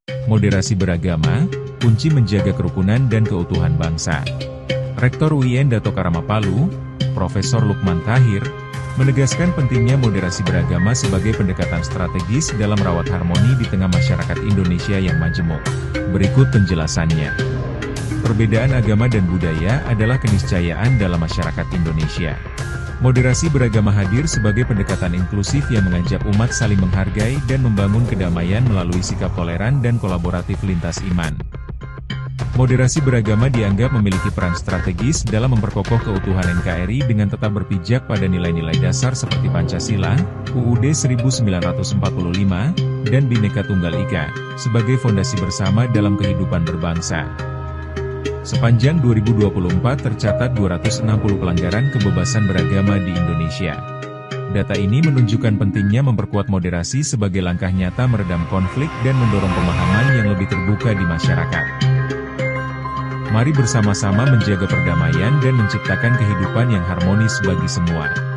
Moderasi beragama, kunci menjaga kerukunan dan keutuhan bangsa. Rektor UIN Dato Karama Palu, Profesor Lukman Tahir, menegaskan pentingnya moderasi beragama sebagai pendekatan strategis dalam merawat harmoni di tengah masyarakat Indonesia yang majemuk. Berikut penjelasannya. Perbedaan agama dan budaya adalah keniscayaan dalam masyarakat Indonesia. Moderasi beragama hadir sebagai pendekatan inklusif yang mengajak umat saling menghargai dan membangun kedamaian melalui sikap toleran dan kolaboratif lintas iman. Moderasi beragama dianggap memiliki peran strategis dalam memperkokoh keutuhan NKRI dengan tetap berpijak pada nilai-nilai dasar seperti Pancasila, UUD 1945, dan Bhinneka Tunggal Ika, sebagai fondasi bersama dalam kehidupan berbangsa. Sepanjang 2024 tercatat 260 pelanggaran kebebasan beragama di Indonesia. Data ini menunjukkan pentingnya memperkuat moderasi sebagai langkah nyata meredam konflik dan mendorong pemahaman yang lebih terbuka di masyarakat. Mari bersama-sama menjaga perdamaian dan menciptakan kehidupan yang harmonis bagi semua.